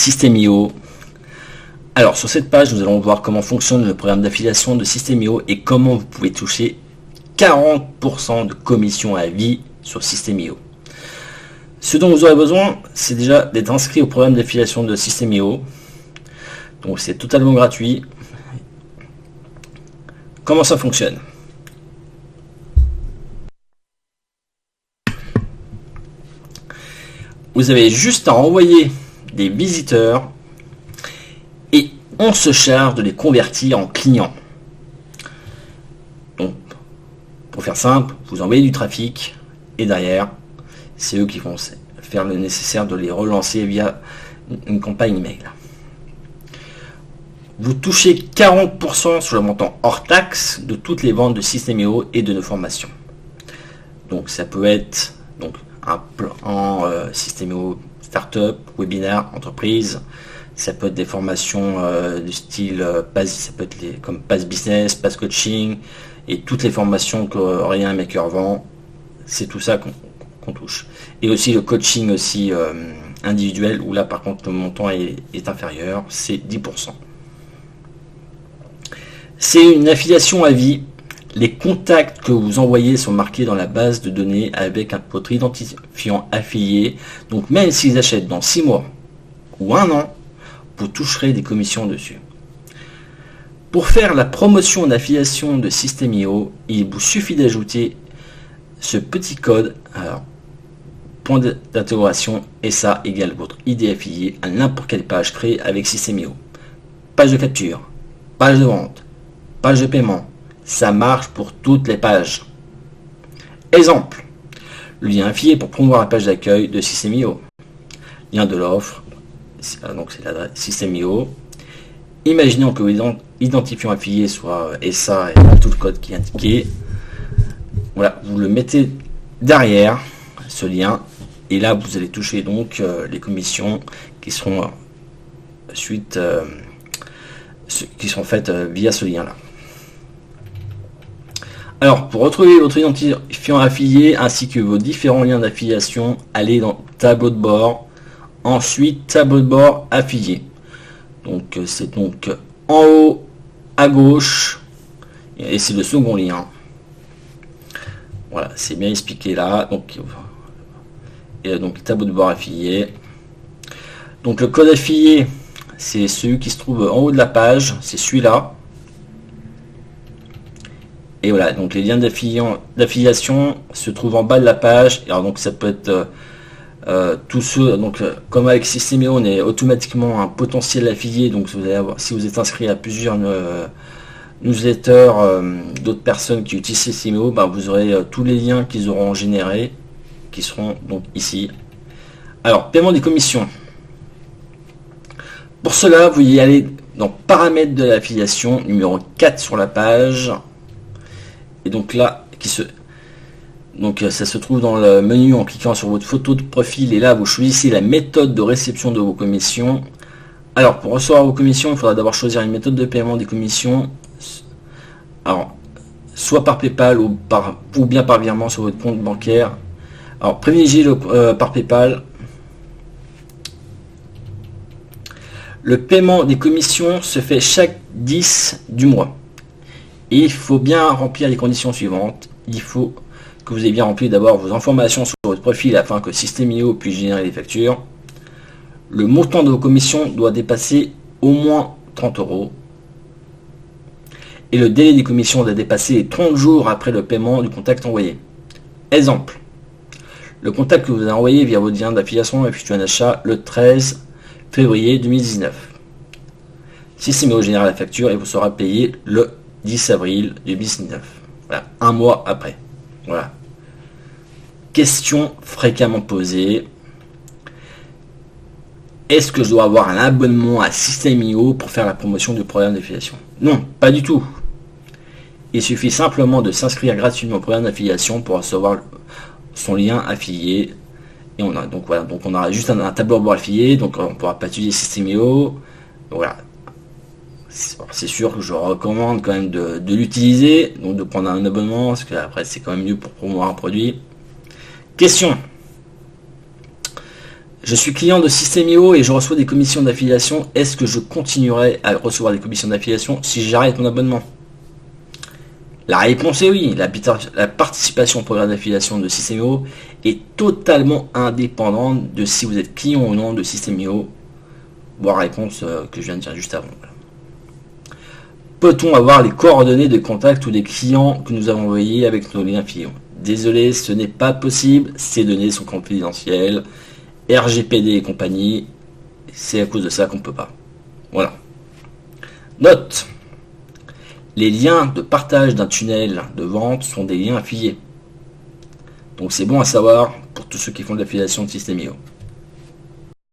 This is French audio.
System.io. Alors sur cette page, nous allons voir comment fonctionne le programme d'affiliation de System.io et comment vous pouvez toucher 40% de commission à vie sur System.io. Ce dont vous aurez besoin, c'est déjà d'être inscrit au programme d'affiliation de System.io. Donc c'est totalement gratuit. Comment ça fonctionne? Vous avez juste à envoyer des visiteurs et on se charge de les convertir en clients. Donc, pour faire simple, vous envoyez du trafic et derrière, c'est eux qui vont faire le nécessaire de les relancer via une campagne email. Vous touchez 40% sur le montant hors taxe de toutes les ventes de System.io et de nos formations. Donc ça peut être un plan System.io startup, webinaire, entreprise. Ça peut être des formations du style ça peut être comme Pass Business, Pass Coaching et toutes les formations que rien maker vend. C'est tout ça qu'on touche. Et aussi le coaching aussi individuel où là par contre le montant est inférieur, c'est 10%. C'est une affiliation à vie. Les contacts que vous envoyez sont marqués dans la base de données avec votre identifiant affilié. Donc même s'ils achètent dans 6 mois ou 1 an, vous toucherez des commissions dessus. Pour faire la promotion d'affiliation de System.io, il vous suffit d'ajouter ce petit code, alors, point d'interrogation, et ça égale votre ID affilié à n'importe quelle page créée avec System.io. Page de capture, page de vente, page de paiement, ça marche pour toutes les pages. Exemple, le lien affilié pour promouvoir la page d'accueil de System.io. Lien de l'offre, donc c'est l'adresse System.io. Imaginons que l'identifiant affilié soit SA et tout le code qui est indiqué. Voilà, vous le mettez derrière ce lien et là vous allez toucher donc les commissions qui seront qui sont faites via ce lien là. Alors pour retrouver votre identifiant affilié ainsi que vos différents liens d'affiliation, allez dans tableau de bord, ensuite tableau de bord affilié. Donc c'est donc en haut à gauche et c'est le second lien. Voilà, c'est bien expliqué là. Donc tableau de bord affilié. Donc le code affilié, c'est celui qui se trouve en haut de la page, c'est celui-là. Et voilà, donc les liens d'affiliation se trouvent en bas de la page. Alors donc ça peut être tous ceux, donc comme avec System.io, on est automatiquement un potentiel affilié. Donc vous allez avoir, si vous êtes inscrit à plusieurs newsletters d'autres personnes qui utilisent System.io, vous aurez tous les liens qu'ils auront générés, qui seront donc ici. Alors, paiement des commissions. Pour cela, vous y allez dans paramètres de l'affiliation, numéro 4 sur la page. Et donc là, ça se trouve dans le menu en cliquant sur votre photo de profil. Et là, vous choisissez la méthode de réception de vos commissions. Alors, pour recevoir vos commissions, il faudra d'abord choisir une méthode de paiement des commissions. Alors, soit par PayPal ou bien par virement sur votre compte bancaire. Alors, privilégiez par PayPal. Le paiement des commissions se fait chaque 10 du mois. Et il faut bien remplir les conditions suivantes. Il faut que vous ayez bien rempli d'abord vos informations sur votre profil afin que System.io puisse générer les factures. Le montant de vos commissions doit dépasser au moins 30 €. Et le délai des commissions doit dépasser les 30 jours après le paiement du contact envoyé. Exemple, le contact que vous avez envoyé via votre lien d'affiliation effectué un achat le 13 février 2019. System.io génère la facture et vous sera payé le 10 avril 2019. Voilà, un mois après. Voilà. Question fréquemment posée. Est-ce que je dois avoir un abonnement à System.io pour faire la promotion du programme d'affiliation? Non, pas du tout. Il suffit simplement de s'inscrire gratuitement au programme d'affiliation pour recevoir son lien affilié. Et on a donc voilà, donc on aura juste un tableau de bord affilié, donc on ne pourra pas utiliser System.io. Voilà. C'est sûr que je recommande quand même de l'utiliser, donc de prendre un abonnement, parce que après c'est quand même mieux pour promouvoir un produit. Question. Je suis client de System.io et je reçois des commissions d'affiliation. Est-ce que je continuerai à recevoir des commissions d'affiliation si j'arrête mon abonnement? La réponse est oui. La participation au programme d'affiliation de System.io est totalement indépendante de si vous êtes client ou non de System.io. Voir la réponse que je viens de dire juste avant. Peut-on avoir les coordonnées de contact ou des clients que nous avons envoyés avec nos liens affiliés? Désolé, ce n'est pas possible. Ces données sont confidentielles. RGPD et compagnie. C'est à cause de ça qu'on ne peut pas. Voilà. Note. Les liens de partage d'un tunnel de vente sont des liens affiliés. Donc c'est bon à savoir pour tous ceux qui font de l'affiliation de System.io.